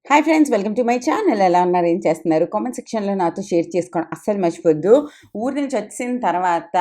Hi friends, welcome to my channel. ఎలా ఉన్నారు, ఏం చేస్తున్నారు? కామెంట్ సెక్షన్లో నాతో షేర్ చేసుకోండి అస్సలు మర్చిపోద్దు. ఊరు నుంచి వచ్చిన తర్వాత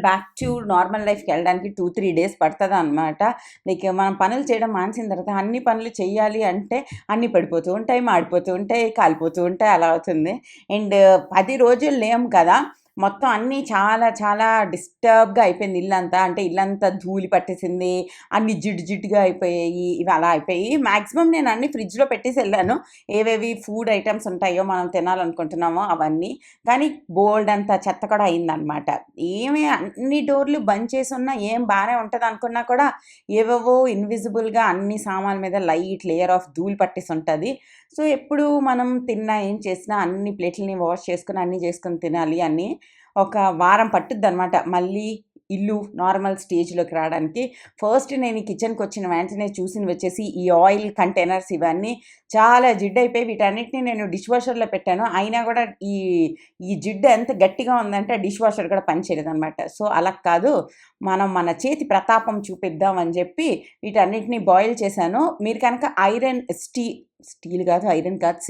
బ్యాక్ టు నార్మల్ లైఫ్కి వెళ్ళడానికి 2-3 డేస్ పడుతుంది అనమాట. లైక్ మనం పనులు చేయడం మానేసిన తర్వాత అన్ని పనులు చేయాలి అంటే అన్నీ పడిపోతూ ఉంటాయి, మాడిపోతూ ఉంటాయి, కాలిపోతూ ఉంటాయి, అలా అవుతుంది. అండ్ 10 రోజులు లేము కదా, మొత్తం అన్నీ చాలా చాలా డిస్టర్బ్గా అయిపోయింది ఇల్లంతా. అంటే ఇల్లంతా ధూళి పట్టేసింది, అన్ని జిడ్డు జిడ్డుగా అయిపోయాయి, ఇవి అలా అయిపోయి మ్యాక్సిమం నేను అన్ని ఫ్రిడ్జ్లో పెట్టేసి వెళ్ళాను. ఏవేవి ఫుడ్ ఐటమ్స్ ఉంటాయో మనం తినాలనుకుంటున్నామో అవన్నీ. కానీ బోల్డ్ అంత చెత్త కూడా అయిందనమాట. ఏమి అన్ని డోర్లు బంద్ చేసి ఉన్నా ఏం బాగానే ఉంటుంది అనుకున్నా కూడా ఏవేవో ఇన్విజిబుల్గా అన్ని సామాన్ల మీద లైట్ లేయర్ ఆఫ్ ధూళి పట్టేసి ఉంటుంది. సో ఎప్పుడు మనం తిన్నా ఏం చేసినా అన్ని ప్లేట్లని వాష్ చేసుకుని అన్నీ చేసుకొని తినాలి అని ఒక వారం పట్టుద్దనమాట మళ్ళీ ఇల్లు నార్మల్ స్టేజ్‌లోకి రావడానికి. ఫస్ట్ నేను ఈ కిచెన్‌కొచ్చిన వెంటనే చూసినవి వచ్చేసి ఈ ఆయిల్ కంటైనర్స్ ఇవన్నీ చాలా జిడ్డయిపోయి వీటన్నిటిని నేను డిష్ వాషర్‌లో పెట్టాను. అయినా గూడా ఈ ఈ జిడ్డు ఎంత గట్టిగా ఉందంటే డిష్ వాషర్ కూడా పనిచేయలేదనమాట. సో, అలా కాదు, మనం మన చేతి ప్రతాపం చూపిద్దాం అని జెప్పి వీటన్నిటిని బాయిల్ చేశాను. మీరు కనుక స్టీల్ కాదు, ఐరన్ కాదు,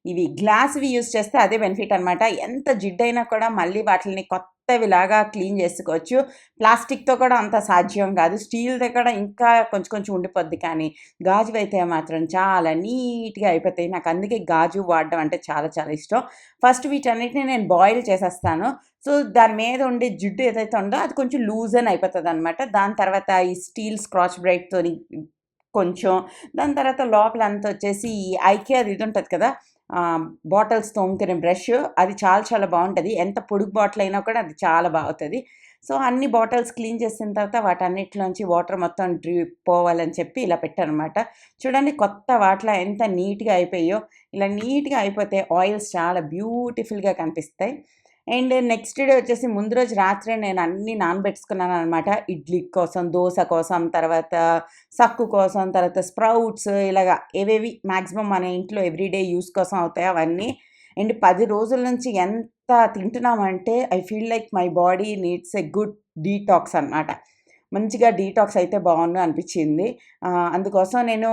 ఇవి గ్లాస్‌వి యూజ్ చేస్తే అదే బెనిఫిట్ అనమాట. ఎంత జిడ్డయినా కూడా మళ్ళీ వాటిల్ని కొత్తవిలాగా క్లీన్ చేసుకోవచ్చు. ప్లాస్టిక్‌తో కూడా అంత సాధ్యం కాదు. స్టీల్‌ది కూడా ఇంకా కొంచెం కొంచెం ఉండిపోద్ది, కానీ గాజువైతే మాత్రం చాలా నీట్‌గా అయిపోతాయి. నాకు అందుకే గాజు వాడడం అంటే చాలా చాలా ఇష్టం. ఫస్ట్ వీటన్నిటిని నేను బాయిల్ చేసేస్తాను. సో, దాని మీద ఉండే జిడ్డు ఏదైతే ఉందో అది కొంచెం లూజన్ అయిపోతదనమాట. దాని తర్వాత ఈ స్టీల్ స్క్రాచ్ బ్రైట్‌తోని కొంచెం, దాని తర్వాత లోపలంతా వచ్చేసి ఈ ఐకియాది ఇది ఉంటది కదా, బాటిల్స్ తోముకునే బ్రష్, అది చాలా చాలా బావుంటది. ఎంత పొడుగు బాటిల్ అయినా కూడా అది చాలా బావుతది. సో, అన్ని బాటిల్స్ క్లీన్ చేసిన తర్వాత వాటన్నిటిలోంచి వాటర్ మొత్తం పోవాలని చెప్పి ఇలా పెట్టాననమాట. చూడండి కొత్త వాటిలా ఎంత నీట్‌గా అయిపోయాయో. ఇలా నీట్‌గా అయిపోతే ఆయిల్స్ చాలా బ్యూటిఫుల్‌గా కనిపిస్తాయి. అండ్ నెక్స్ట్ డే వచ్చేసి ముందు రోజు రాత్రే నేను అన్నీ నానబెట్టుకున్నాననమాట. ఇడ్లీ కోసం, దోస కోసం, తర్వాత సక్కు కోసం, తర్వాత స్ప్రౌట్స్, ఇలాగా ఏవేవి మాక్సిమం మన ఇంట్లో ఎవ్రీడే యూజ్ కోసం అవుతాయో అవన్నీ. అండ్ 10 రోజుల నుంచి ఎంత తింటున్నామంటే I feel like my body needs a good detox అనమాట. మంచిగా డీటాక్స్ అయితే బావుండు అనిపిచ్చింది. అందుకోసం నేను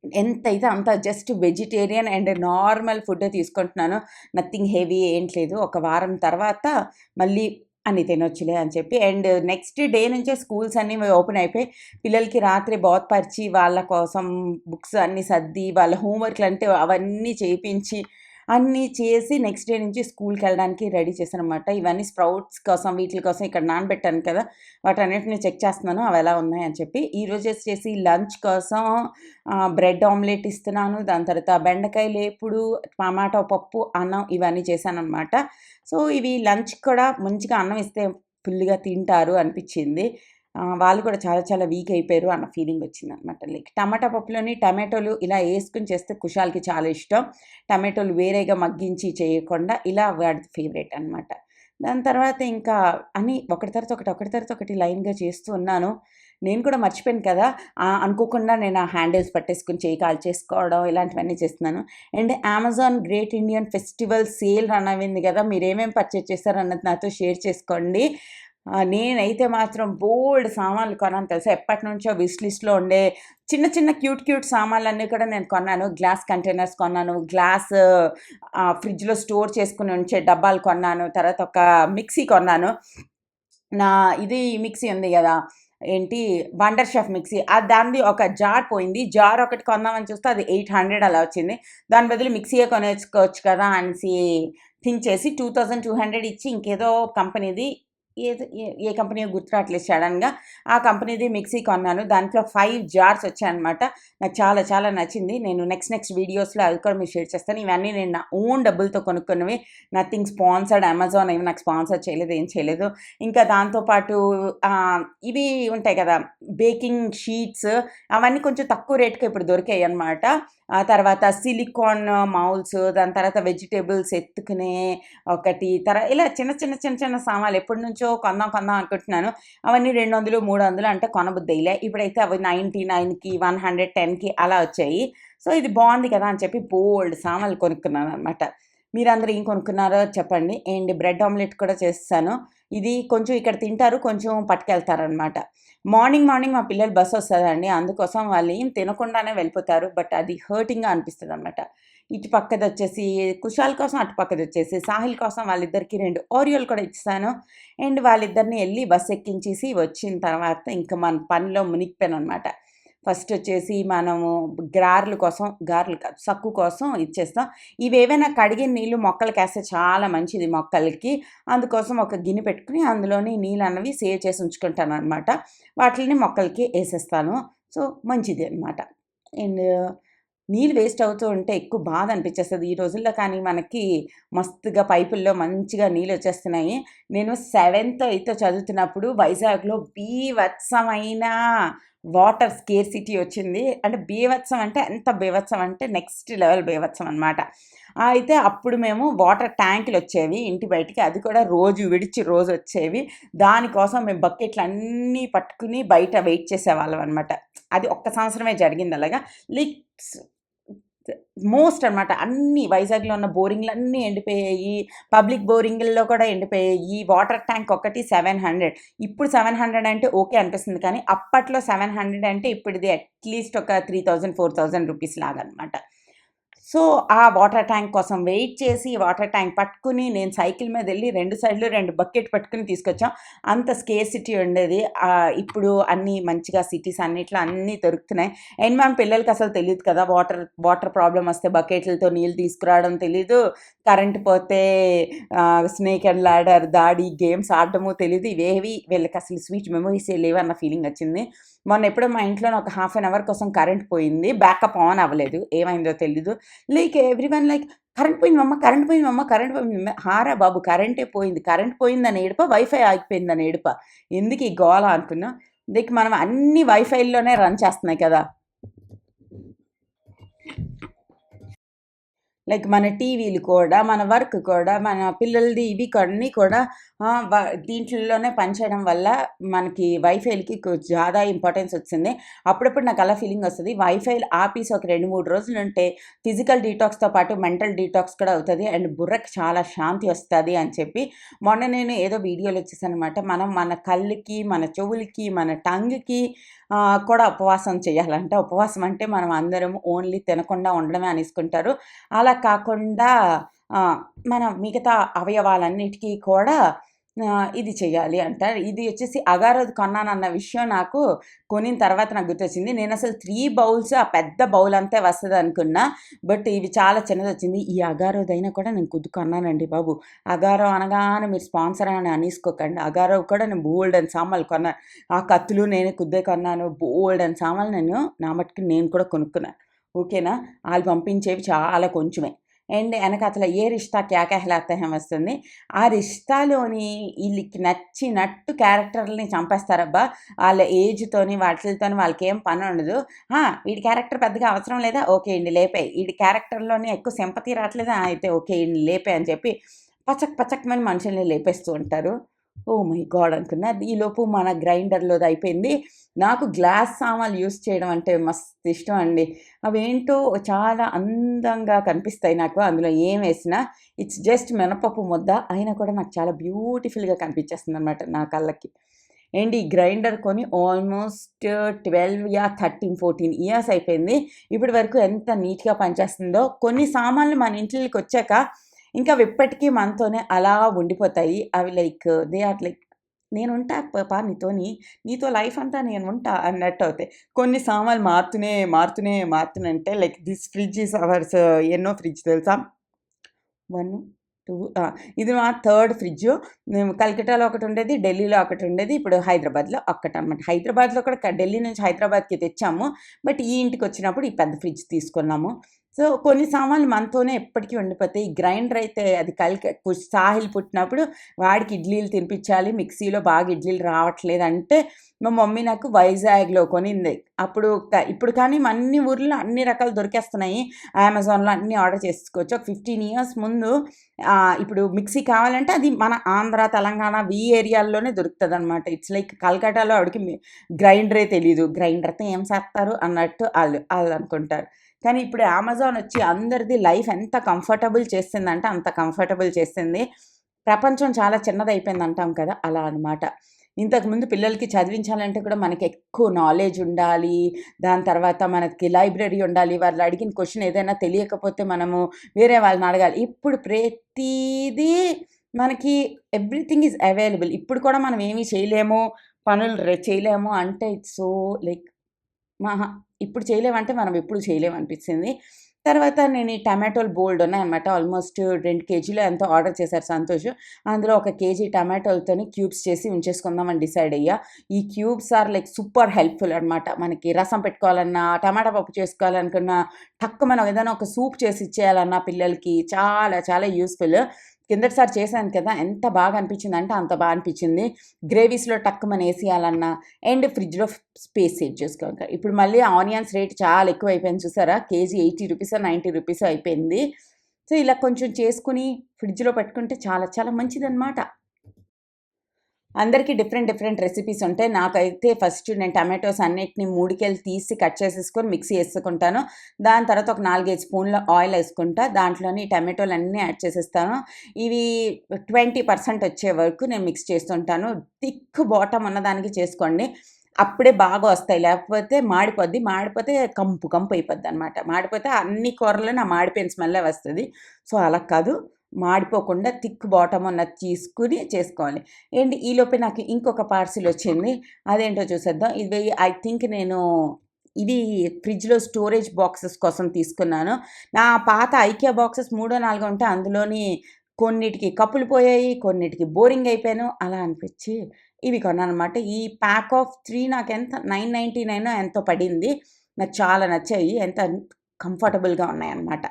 ఎంతైతే అంత జస్ట్ వెజిటేరియన్ అండ్ నార్మల్ ఫుడ్డే తీసుకుంటున్నాను. నథింగ్ హెవీ ఏంట్లేదు. ఒక వారం తర్వాత మళ్ళీ అన్నీ తినొచ్చులే అని చెప్పి. అండ్ నెక్స్ట్ డే నుంచే స్కూల్స్ అన్నీ ఓపెన్ అయిపోయి, పిల్లలకి రాత్రి బోతపరిచి, వాళ్ళ కోసం బుక్స్ అన్నీ సర్ది, వాళ్ళ హోంవర్క్‌లంటే అవన్నీ చేపించి, అన్నీ చేసి నెక్స్ట్ డే నుంచి స్కూల్‌కెళ్ళడానికి రెడీ చేశాననమాట. ఇవన్నీ స్ప్రౌట్స్ కోసం, వీటిల కోసం ఇక్కడ నానబెట్టాను కదా, వాటన్నిటిని చెక్ చేస్తున్నాను అవెలా ఉన్నాయని చెప్పి. ఈరోజొచ్చేసి లంచ్ కోసం బ్రెడ్ ఆమ్లెట్ ఇస్తున్నాను. దాని తర్వాత బెండకాయ లేపుడు, టమాటో పప్పు, అన్నం ఇవన్నీ చేశాననమాట. సో, ఇవి లంచ్‌కి కూడా మంచిగా అన్నం ఇస్తే ఫుల్‌గా తింటారు అనిపిచ్చింది. వాళ్ళు కూడా చాలా చాలా వీక్ అయిపోయారు అన్న ఫీలింగొచ్చిందనమాట. లైక్ టమాటా పప్పులోని టమాటోలు ఇలా యేసుకొని చేస్తే కుషాల్‌కి చాలా ఇష్టం. టమాటోలు వేరేగా మగ్గించి చేయకుండా ఇలా వాడిది ఫేవరెట్ అనమాట. దాని తర్వాత ఇంకా అన్నీ ఒకటి తర్వాత ఒకటి, ఒకటి తర్వాత ఒకటి లైన్‌గా చేస్తూ ఉన్నాను. నేను కూడా మర్చిపోయాను కదా! అనుకోకుండా నేను ఆ హ్యాండిల్స్ పట్టేసుకొని చెయ్యి కాల్చేసుకోవడం ఇలాంటివన్నీ చేస్తున్నాను. And Amazon great Indian festival sale run అయింది కదా! మీరేమేమి పర్చేజ్ చేశారన్నది నాతో షేర్ చేసుకోండి. నేనైతే మాత్రం బోలెడు సామాన్లు కొన్నాను తెలుసా! ఎప్పటినుంచో విష్ లిస్ట్‌లో ఉండే చిన్న చిన్న క్యూట్ క్యూట్ సామాన్లన్నీ కూడా నేను కొన్నాను. గ్లాస్ కంటైనర్స్ కొన్నాను. ఫ్రిడ్జ్‌లో స్టోర్ చేసుకొని ఉంచే డబ్బాలు కొన్నాను. తర్వాత ఒక మిక్సీ కొన్నాను. నా ఇది మిక్సీ ఉంది గదా, ఏంటి వండర్ షెఫ్ మిక్సీ. దానిది ఒక జార్ పోయింది. జార్ ఒకటి కొందామని చూస్తే అది 800 అలా వచ్చింది. దాని బదులు మిక్సీయే కొనేసుకోవచ్చు కదా అనేసి థింక్ చేసి 2200 ఇచ్చి ఇంకేదో కంపెనీది, ఏదో ఏ కంపెనీయో గుర్తు రావట్లేదు సడెన్‌గా. ఆ కంపెనీది మిక్సీ కొన్నాను. దాంట్లో 5 జార్స్ వచ్చాయన్నమాట. నాకు చాలా చాలా నచ్చింది. నేను నెక్స్ట్ వీడియోస్‌లో అవి కూడా మీకు షేర్ చేస్తాను. ఇవన్నీ నేను నా ఓన్ డబ్బులతో కొనుక్కున్నవి. Nothing sponsored. అమెజాన్ ఏమి నాకు స్పాన్సర్ చేయలేదు, ఏం చేయలేదు. ఇంకా దాంతో పాటు ఇవి ఉంటాయి కదా, బేకింగ్ షీట్స్, అవన్నీ కొంచెం తక్కువ రేట్‌కి ఇప్పుడు దొరికాయన్నమాట. ఆ తర్వాత సిలికాన్ మౌల్స్, దాని తర్వాత వెజిటబుల్స్ ఎత్తుకునే ఒకటి, ఇలా చిన్న చిన్న సామాన్లు ఎప్పటినుంచో కొందాం కొందాం అనుకుంటున్నాను. అవన్నీ 200, 300 అంటే కొనబుద్దెయలే. ఇప్పుడైతే అవి 99కి, 110కి అలా వచ్చాయి. సో, ఇది బావుంది కదా అని చెప్పి బోలెడు సామాన్లు కొనుక్కున్నాననమాట. మీరందరూ ఏం కొనుక్కున్నారో చెప్పండి. అండ్ బ్రెడ్ ఆమ్లెట్ కూడా చేసేసాను. ఇది కొంచెం ఇక్కడ తింటారు, కొంచెం పట్టుకెళ్తారనమాట. మార్నింగ్ మా పిల్లలు బస్ వస్తదండి. అందుకోసం వాళ్ళు ఏం తినకుండానే వెళ్ళిపోతారు. బట్ అది హర్టింగ్‌గా అనిపిస్తదనమాట. ఇటు పక్కదొచ్చేసి కుషాల్ కోసం, అటు పక్కదొచ్చేసి సాహిల్ కోసం వాళ్ళిద్దరికీ 2 ఓరియోలు కూడా ఇచ్చేసాను. అండ్ వాళ్ళిద్దరిని ఎళ్లి బస్ ఎక్కించేసి వచ్చిన తర్వాత ఇంక మన పనిలో మునిగిపోయాననమాట. ఫస్టొచ్చేసి మనము గారెలు కాదు, సక్కు కోసం ఇచ్చేస్తాం. ఇవేవైనా కడిగిన నీళ్ళు మొక్కలకేస్తే చాలా మంచిది మొక్కలకి. అందుకోసం ఒక గిన్నె పెట్టుకొని అందులోని నీళ్ళన్నవి సేవ్ చేసి ఉంచుకుంటాననమాట. వాటిలిని మొక్కలకి ఏసేస్తాను. సో, మంచిది అనమాట. అండ్ నీళ్ళు వేస్ట్ అవుతూ ఉంటే ఎక్కువ బాధ అనిపిచ్చేస్తది. ఈ రోజుల్లో కానీ మనకి మస్తుగా పైపుల్లో మంచిగా నీళ్ళొచ్చేస్తున్నాయి. నేను సెవెంతో, ఎయితో చదువుతున్నప్పుడు వైజాగ్‌లో బీభత్సమైన వాటర్ స్కేర్సిటీ వచ్చింది. అంటే బీభత్సం అంటే ఎంత బీభత్సం అంటే నెక్స్ట్ లెవెల్ బీభత్సం అనమాట. అయితే అప్పుడు మేము వాటర్ ట్యాంకులొచ్చేవి ఇంటి బయటికి. అది కూడా రోజు విడిచి రోజొచ్చేవి. దానికోసం మేము బకెట్లన్నీ పట్టుకుని బయట వెయిట్ చేసేవాళ్ళం అనమాట. అది ఒక్క సంవత్సరమే జరిగింది అలాగా. లీక్స్ మోస్ట్ అనమాట. అన్నీ వైజాగ్‌లో ఉన్న బోరింగ్‌లన్నీ ఎండిపోయాయి. పబ్లిక్ బోరింగుల్లో కూడా ఎండిపోయాయి. వాటర్ ట్యాంక్ ఒక్కటి 700. ఇప్పుడు 700 అంటే ఓకే అనిపిస్తుంది. కానీ అప్పట్లో 700 అంటే ఇప్పుడిది అట్‌లీస్ట్ ఒక 3000, 4000 రూపీస్ లాగనమాట. సో, ఆ వాటర్ ట్యాంక్ కోసం వెయిట్ చేసి, వాటర్ ట్యాంక్ పట్టుకుని, నేను సైకిల్ మీదెళ్ళి 2 సైడ్‌లు 2 బకెట్ పట్టుకొని తీసుకొచ్చాం. అంత స్కేర్సిటీ ఉండేది. ఇప్పుడు అన్నీ మంచిగా సిటీస్ అన్నిట్లో అన్నీ దొరుకుతున్నాయి. అండ్ మన పిల్లలకసలు తెలీదు కదా! వాటర్ ప్రాబ్లమ్ వస్తే బకెట్లతో నీళ్ళు తీసుకురావడం తెలీదు. కరెంట్ పోతే స్నేక్ అండ్ ల్యాడర్, దాడి, గేమ్స్ ఆడడము తెలీదు. ఇవేవి వీళ్ళకసలు స్వీట్ మెమోరీసే లేవన్న ఫీలింగొచ్చింది. మొన్నెప్పుడో మా ఇంట్లోనే ఒక హాఫ్ ఎన్ అవర్ కోసం కరెంట్ పోయింది. బ్యాకప్ ఆన్ అవ్వలేదు. ఏమైందో తెలీదు. ఎవ్రీవన్ కరెంట్ పోయింది మమ్మ, కరెంట్ పోయింది మమ్మ, కరెంట్ పోయింది. హారా బాబు కరెంటే పోయింది. కరెంట్ పోయిందని ఏడుపా, వైఫై ఆగిపోయిందని ఏడుపా. ఎందుకు ఈ గోల అనుకున్నా. మనం అన్ని వైఫైల్లోనే రన్ చేస్తున్నాయి కదా! మన టీవీలు కూడా, మన వర్క్ కూడా, మన పిల్లలది ఇవి అన్నీ కూడా ఆహ్, వ దీంట్లలోనే పనిచేయడం వల్ల మనకి వైఫైలకి జాదా ఇంపార్టెన్స్ వచ్చింది. అప్పుడప్పుడు నాకు అలా ఫీలింగొస్తది. వైఫైలు ఆపేసి ఒక 2, 3 రోజులుంటే ఫిజికల్ డీటాక్స్‌తో పాటు మెంటల్ డీటాక్స్ కూడా అవుతది. అండ్ బుర్రకి చాలా శాంతి వస్తది అని చెప్పి మొన్న నేను ఏదో వీడియోలో చూసాననమాట. మనం మన కళ్ళకి, మన చెవులకి, మన టంగ్‌కి కూడా ఉపవాసం చేయాలంట. ఉపవాసం అంటే మనం అందరం ఓన్లీ తినకుండా ఉండడమే అనేసుకుంటారు. అలా కాకుండా ఆహ్, మన మిగతా అవయవాలన్నిటికి కూడా ఇది చెయ్యాలి అంటారు. ఇది వచ్చేసి అగారోది కొన్నానన్న విషయం నాకు కొనిన తర్వాత నాకు గుర్తొచ్చింది. నేనసలు 3 బౌల్స్ ఆ పెద్ద బౌల్ అంతే వస్తదనుకున్నా. బట్ ఇవి చాలా చిన్నదొచ్చింది. ఈ అగారోదైనా కూడా నేను కొన్నానండి బాబు. అగారో అనగానే మీరు స్పాన్సర్ అని అనేసుకోకండి. అగారో కూడా నేను బోలెడన్ని సామాన్లు కొన్నాను. ఆ కత్తులు నేనే కొన్నాను. బోలెడన్ని సామాన్లు నేను నా మట్టుకు నేను కూడా కొనుక్కున్నాను. ఓకేనా. ఆళ్ళు పంపించేవి చాలా కొంచెమే. అండ్ ఎనకాతల 'ఏ రిష్తా క్యా కెహలాతా హై' వస్తుంది. ఆ రిష్తాలోని ఈళ్ళకి నచ్చినట్టు క్యారెక్టర్‌లని చంపేస్తారబ్బా! ఆళ్ళ ఏజ్‌తోని వాటిలతోని వాళ్ళకేం పనుండదు. వీడి క్యారెక్టర్ పెద్దగా అవసరం లేదా? ఓకే. ఈడిని లేపేయి. ఈడి క్యారెక్టర్‌లోని ఎక్కువ సింపతి రాట్లేదా? అయితే ఓకే. ఈడిని లేపేయి అని చెప్పి పచక్ మని మనుషుల్ని లేపేస్తూ ఉంటారు. ఓహ్ మై గాడ్! అనుకున్నా. ఈలోపు మన గ్రైండర్‌లోదయిపోయింది. నాకు గ్లాస్ సామాన్లు యూజ్ చేయడం అంటే మస్తు ఇష్టం అండి. అవేంటో చాలా అందంగా కనిపిస్తాయి నాకు. అందులో ఏమేసినా ఇట్స్ జస్ట్ మినపప్పు ముద్ద. అయినా కూడా నాకు చాలా బ్యూటిఫుల్‌గా కనిపించేస్తుందనమాట నా కళ్ళకి. అండ్ ఈ గ్రైండర్ కొని ఆల్మోస్ట్ 12 13, 14 ఇయర్స్ అయిపోయింది. ఇప్పటి వరకు ఎంత నీట్‌గా పనిచేస్తుందో. కొన్ని సామాన్లు మన ఇంట్లోకొచ్చాక ఇంకా అవి ఎప్పటికీ మనతోనే అలా ఉండిపోతాయి. అవి దే ఆర్ నేనుంటా పాపా నీతోని. నీతో లైఫ్ అంతా నేనుంటా అన్నట్టవుతాయి. కొన్ని సామాన్లు మారుతూనే ఉంటే దిస్ ఫ్రిడ్జ్ ఈస్ అవర్స్ ఎన్నో ఫ్రిడ్జ్ తెలుసా? 1, 2 ఇది మా థర్డ్ ఫ్రిడ్జు. మేము కల్కటాలో ఒకటుండేది, ఢిల్లీలో ఒకటుండేది. ఇప్పుడు హైదరాబాద్‌లో ఒక్కటనమాట. హైదరాబాద్‌లో కూడా ఢిల్లీ నుంచి హైదరాబాద్‌కి తెచ్చాము. బట్ ఈ ఇంటికొచ్చినప్పుడు ఈ పెద్ద ఫ్రిడ్జ్ తీసుకున్నాము. సో, కొన్ని సామాన్లు మనతోనే ఎప్పటికి ఉండిపోతాయి. ఈ గ్రైండర్ అయితే అది సాహిల్ పుట్టినప్పుడు వాడికి ఇడ్లీలు తినిపించాలి. మిక్సీలో బాగా ఇడ్లీలు రావట్లేదంటే మా మమ్మీ నాకు వైజాగ్‌లో కొనింది. ఇప్పుడు కానీ అన్ని ఊర్లో అన్ని రకాలు దొరికేస్తున్నాయి. అమెజాన్‌లో అన్నీ ఆర్డర్ చేసుకోవచ్చు. ఒక 15 ఇయర్స్ ముందు ఇప్పుడు మిక్సీ కావాలంటే అది మన ఆంధ్ర, తెలంగాణ ఏరియాల్లోనే దొరుకుతదనమాట. ఇట్స్ కల్కటాలో ఆవిడకి గ్రైండరే తెలీదు. గ్రైండర్‌తో ఏం చేస్తారు అన్నట్టు ఆళ్ళనుకుంటారు. కానీ ఇప్పుడు అమెజాన్ వచ్చి అందరిది లైఫ్ ఎంత కంఫర్టబుల్ చేసిందంటే అంత కంఫర్టబుల్ చేసింది. ప్రపంచం చాలా చిన్నదయిపోయింది అంటాం కదా! అలా అనమాట. ఇంతకుముందు పిల్లలకి చదివించాలంటే కూడా మనకి ఎక్కువ నాలెడ్జ్ ఉండాలి. దాని తర్వాత మనకి లైబ్రరీ ఉండాలి. వాళ్ళు అడిగిన క్వెషన్ ఏదైనా తెలియకపోతే మనము వేరే వాళ్ళని అడగాలి. ఇప్పుడు ప్రతీదీ మనకి ఎవ్రీథింగ్ ఈజ్ అవైలబుల్. ఇప్పుడు కూడా మనం ఏమి చేయలేము, పనులు చేయలేము అంటే ఇట్స్ సో లైక్ మహా ఇప్పుడు చేయలేమంటే మనం ఎప్పుడు చేయలేమనిపిచ్చింది. తర్వాత నేను ఈ టమాటోలు బోలెడున్నాయనమాట. ఆల్మోస్ట్ 2 కేజీలో ఎంతో ఆర్డర్ చేశారు సంతోష్. అందులో ఒక కేజీ టమాటోలతోని క్యూబ్స్ చేసి ఉంచేసుకుందామని డిసైడ్ అయ్యా. ఈ cubes are like super helpful అనమాట. మనకి రసం పెట్టుకోవాలన్నా, టమాటా పప్పు చేసుకోవాలనుకున్నా, టక్కుమని ఏదైనా ఒక సూప్ చేసి ఇచ్చేయాలన్నా పిల్లలకి చాలా చాలా యూజ్‌ఫుల్. కిందటిసారి చేశాను కదా! ఎంత బాగా అనిపించిందంటే అంత బా అనిపించింది. గ్రేవీస్‌లో టక్కుమని ఏసేయాలన్నా అండ్ ఫ్రిడ్జ్‌లో స్పేస్ సేవ్ చేసుకోవాలి. ఇప్పుడు మళ్ళీ ఆనియన్స్ రేట్ చాలా ఎక్కువైపోయింది చూసారా? కేజీ ₹80 ₹90 అయిపోయింది. సో, ఇలా కొంచెం చేసుకొని ఫ్రిడ్జ్‌లో పెట్టుకుంటే చాలా చాలా మంచిదనమాట. అందరికీ డిఫరెంట్ డిఫరెంట్ రెసిపీస్ ఉంటాయి. నాకైతే ఫస్ట్ నేను టమాటోస్ అన్నిటిని మూడికెళ్ళి తీసి కట్ చేసేసుకొని మిక్సీ యేసుకుంటాను. దాని తర్వాత ఒక 4, 5 స్పూన్ల ఆయిల్ యేసుకుంటా. దాంట్లోని టమాటోలన్నీ యాడ్ చేసేస్తాను. ఇవి 20% వచ్చే వరకు నేను మిక్స్ చేస్తుంటాను. థిక్ బాటమ్ ఉన్నదానికి చేసుకోండి. అప్పుడే బాగా వస్తాయి. లేకపోతే మాడిపోద్ది. మాడిపోతే కంపు కంపు అయిపోద్దనమాట. మాడిపోతే అన్ని కూరల్లోని ఆ మాడిపోయిన స్మెల్లే వస్తది. సో, అలా కాదు. మాడిపోకుండా థిక్ బాటమ్ ఉన్నది తీసుకొని చేసుకోవాలి. ఏంటి ఈలోపే నాకు ఇంకొక పార్సిలొచ్చింది. అదేంటో చూసేద్దాం. ఇది ఐ థింక్ నేను ఇది ఫ్రిడ్జ్‌లో స్టోరేజ్ బాక్సెస్ కోసం తీసుకున్నాను. నా పాత ఐకియా బాక్సెస్ మూడో, నాలుగో ఉంటే అందులోని కొన్నిటికి కప్పులు పోయాయి. కొన్నిటికి బోరింగ్ అయిపోయాను. అలా అనిపిచ్చి ఇవి కొన్నాననమాట. ఈ ప్యాక్ ఆఫ్ 3 నాకెంత 999 ఎంతో పడింది. నాకు చాలా నచ్చాయి. ఎంత కంఫర్టబుల్‌గా ఉన్నాయన్నమాట.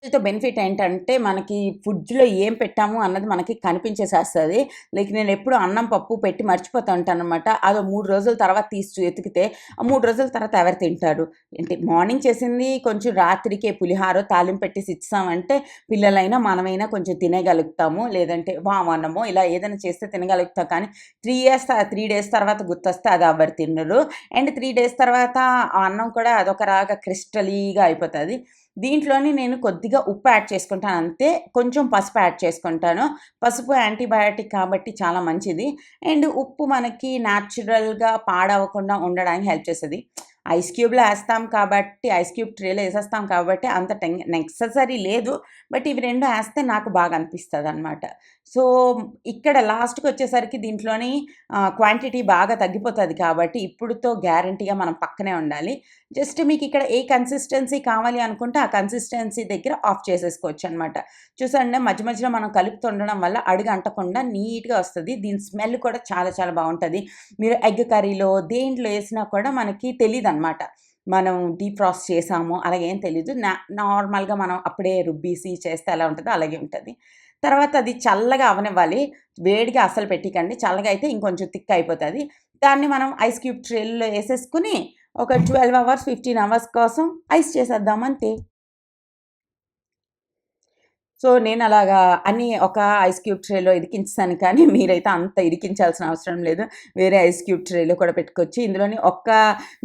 వీటితో బెనిఫిట్ ఏంటంటే, మనకి ఫుడ్స్‌లో ఏం పెట్టాము అన్నది మనకి కనిపించేసేస్తది. లైక్ నేనెప్పుడు అన్నం, పప్పు పెట్టి మర్చిపోతా ఉంటాననమాట. అదో 3 రోజుల తర్వాత తీసి ఎతికితే, ఆ 3 రోజుల తర్వాత ఎవరు తింటారు? ఏంటి మార్నింగ్ చేసింది కొంచెం రాత్రికే పులిహారో, తాలింపు పెట్టేసి ఇచ్చేసామంటే పిల్లలైనా, మనమైనా కొంచెం తినేయగలుగుతాము. లేదంటే వామన్నమో ఇలా ఏదైనా చేస్తే తినగలుగుతాం. కానీ 3 డేస్ తర్వాత గుర్తొస్తే అది ఎవ్వరు తినరు. అండ్ 3 డేస్ తర్వాత ఆ అన్నం కూడా అదొక రాగా క్రిస్టలీగా అయిపోతది. దీంట్లోని నేను కొద్దిగా ఉప్పు యాడ్ చేసుకుంటాను అంతే. కొంచెం పసుపు యాడ్ చేసుకుంటాను. పసుపు యాంటీబయాటిక్ కాబట్టి చాలా మంచిది. అండ్ ఉప్పు మనకి న్యాచురల్‌గా పాడవకుండా ఉండడానికి హెల్ప్ చేస్తది. ఐస్ క్యూబ్‌లో ఏస్తాం కాబట్టి, ఐస్ క్యూబ్ ట్రేలో ఏసేస్తాం కాబట్టి అంత నెసెసరీ లేదు. బట్ ఇవి 2 ఏస్తే నాకు బాగా అనిపిస్తదనమాట. సో, ఇక్కడ లాస్ట్‌కొచ్చేసరికి దీంట్లోని క్వాంటిటీ బాగా తగ్గిపోతది కాబట్టి ఇప్పుడుతో గ్యారంటీగా మనం పక్కనే ఉండాలి. జస్ట్ మీకిక్కడ ఏ కన్సిస్టెన్సీ కావాలి అనుకుంటే, ఆ కన్సిస్టెన్సీ దగ్గర ఆఫ్ చేసేసుకోవచ్చనమాట. చూసాండి మధ్య మధ్యలో మనం కలుపుతుండడం వల్ల అడుగు అంటకుండా నీట్‌గా వస్తది. దీని స్మెల్ కూడా చాలా చాలా బావుంటది. మీరు ఎగ్ కర్రీలో దేంట్లో ఏసినా కూడా మనకి తెలీదనమాట. మనం డీఫ్రాస్ట్ చేసాము అలాగేం తెలీదు. నార్మల్‌గా మనం అప్పుడే రుబ్బీసి చేస్తే ఎలా ఉంటదో అలాగే ఉంటది. తర్వాత అది చల్లగా అవ్వనివ్వాలి. వేడిగా అస్సలు పెట్టకండి. చల్లగా అయితే ఇంకొంచెం థిక్ అయిపోతది. దాన్ని మనం ఐస్ క్యూబ్ ట్రేల్లో ఏసేసుకొని ఒక 12 అవర్స్, 15 అవర్స్ కోసం ఐస్ చేసేద్దాం అంతే. సో, నేనలాగా అన్నీ ఒక ఐస్ క్యూబ్ ట్రేలో ఇరికించేసాను కానీ, మీరైతే అంత ఇరికించాల్సిన అవసరం లేదు. వేరే ఐస్ క్యూబ్ ట్రేలో కూడా పెట్టుకోవచ్చు.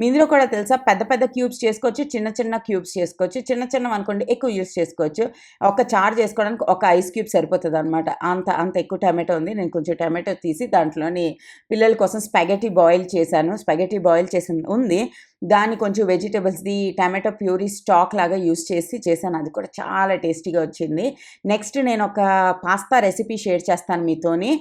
ఇందులో కూడా తెలుసా పెద్ద పెద్ద క్యూబ్స్ చేసుకోవచ్చు. చిన్న చిన్న క్యూబ్స్ చేసుకోవచ్చు. చిన్న చిన్నవనుకోండి ఎక్కువ యూజ్ చేసుకోవచ్చు. ఒక చారు చేసుకోవడానికి ఒక ఐస్ క్యూబ్ సరిపోతదనమాట. అంత అంత ఎక్కువ టమాటో ఉంది. నేను కొంచెం టమాటో తీసి దాంట్లోని పిల్లల కోసం స్పాగెటీ బాయిల్ చేశాను. స్పాగెటీ బాయిల్ చేసింది ఉంది. దాన్ని కొంచెం వెజిటబుల్స్‌ది టమాటో ప్యూరీ స్టాక్ లాగా యూజ్ చేసి చేశాను. అది కూడా చాలా టేస్టీగా వచ్చింది. నెక్స్ట్ నేనొక పాస్తా రెసిపీ షేర్ చేస్తాను మీతోని.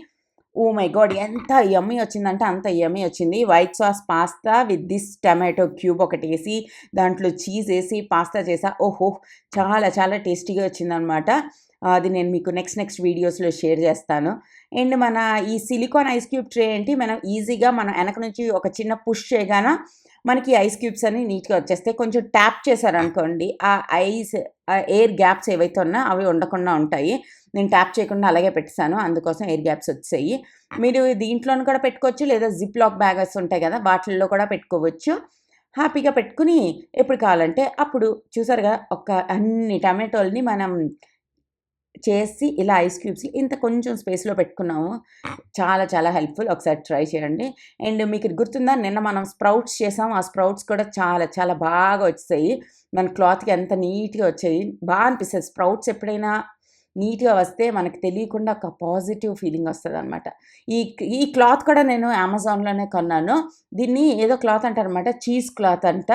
Oh my God! ఎంత యమ్మీ వచ్చిందంటే అంత యమ్మీ వచ్చింది. White sauce pasta with this tomato cube ఒకటేసి, దాంట్లో చీజేసి పాస్తా చేశా. ఓహో! చాలా చాలా టేస్టీగా వచ్చిందనమాట. అది నేను మీకు నెక్స్ట్ వీడియోస్‌లో షేర్ చేస్తాను. అండ్ మన ఈ సిలికాన్ ఐస్ క్యూబ్ ట్రే ఏంటి మనం ఈజీగా మనం ఎనక నుంచి ఒక చిన్న పుష్ చేయగాన మనకి ఐస్ క్యూబ్స్ అన్నీ నీట్‌గా వచ్చేస్తాయి. కొంచెం ట్యాప్ చేశారనుకోండి ఎయిర్ గ్యాప్స్ ఏవైతే ఉన్నాయో అవి ఉండకుండా ఉంటాయి. నేను ట్యాప్ చేయకుండా అలాగే పెట్టేసాను. అందుకోసం ఎయిర్ గ్యాప్స్ వచ్చేసాయి. మీరు దీంట్లోను కూడా పెట్టుకోవచ్చు. లేదా జిప్ లాక్ బ్యాగర్స్ ఉంటాయి కదా! వాటిల్లో కూడా పెట్టుకోవచ్చు. హ్యాపీగా పెట్టుకొని ఎప్పుడు కావాలంటే అప్పుడు చూసారుగా అన్ని టమాటోలని మనం చేసి ఇలా ఐస్ క్యూబ్స్ ఇంత కొంచెం స్పేస్‌లో పెట్టుకున్నాము. చాలా చాలా హెల్ప్‌ఫుల్. ఒకసారి ట్రై చేయండి. అండ్ మీకు గుర్తుందా నిన్న మనం స్ప్రౌట్స్ చేసాం. ఆ స్ప్రౌట్స్ కూడా చాలా చాలా బాగా వచ్చేసాయి. మన క్లాత్‌కి ఎంత నీట్‌గా వచ్చాయి. అనిపిస్తది. స్ప్రౌట్స్ ఎప్పుడైనా నీట్‌గా వస్తే మనకు తెలియకుండా ఒక పాజిటివ్ ఫీలింగ్ వస్తదనమాట. ఈ ఈ క్లాత్ కూడా నేను అమెజాన్‌లోనే కొన్నాను. దీన్ని ఏదో క్లాత్ అంటారనమాట. చీజ్ క్లాత్ అంట.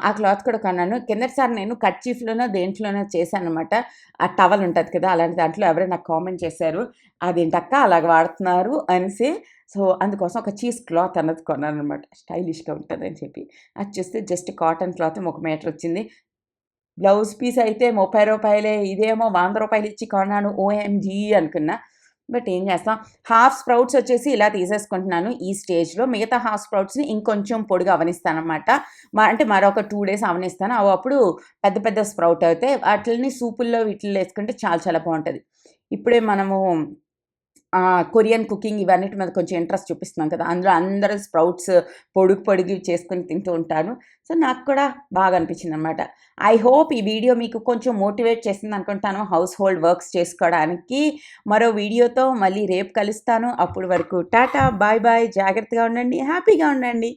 ఆ క్లాత్ కూడా కొన్నాను. కిందటిసారి నేను కర్చీఫ్‌లోనో దేంట్లోనో చేశాననమాట. ఆ టవల్ ఉంటది కదా! అలాంటి దాంట్లో ఎవరో నాకు కామెంట్ చేశారు. "అదేంటక్క అలాగ వాడుతున్నారు" అనేసి. సో, అందుకోసం ఒక చీజ్ క్లాత్ అన్నది కొన్నాననమాట. స్టైలిష్‌గా ఉంటదని చెప్పి. అది చూస్తే జస్ట్ కాటన్ క్లాత్ ఒక మీటర్ వచ్చింది. బ్లౌజ్ పీస్ అయితే రూ. 30 ఇదేమో రూ. 100 ఇచ్చి కొన్నాను. ఓఎంజీ అనుకున్నా. బట్ ఏం చేస్తాం. హాఫ్ స్ప్రౌట్స్ వచ్చేసి ఇలా తీసేసుకుంటున్నాను ఈ స్టేజ్‌లో. మిగతా హాఫ్ స్ప్రౌట్స్‌ని ఇంకొంచెం పొడిగా అవనిస్తాననమాట. అంటే మరొక 2 డేస్ అవనిస్తాను. అవి అప్పుడు పెద్ద పెద్ద స్ప్రౌట్ అవుతాయి. వాటిల్ని సూపుల్లో వీటిల్లో ఏసుకుంటే చాలా చాలా బావుంటది. ఇప్పుడే మనము కొరియన్ కుకింగ్ ఇవన్నిటి మీద కొంచెం ఇంట్రెస్ట్ చూపిస్తున్నాం కదా! అందులో అందరూ స్ప్రౌట్స్ పొడుగు పొడిగివి చేసుకొని తింటూ ఉంటారు. సో, నాకు కూడా బాగా అనిపించిందనమాట. ఐ హోప్ ఈ వీడియో మీకు కొంచెం మోటివేట్ చేసిందనుకుంటాను హౌస్ హోల్డ్ వర్క్స్ చేసుకోవడానికి. మరో వీడియోతో మళ్ళీ రేపు కలుస్తాను. అప్పటి వరకు టాటా, బాయ్ బాయ్. జాగ్రత్తగా ఉండండి. హ్యాపీగా ఉండండి.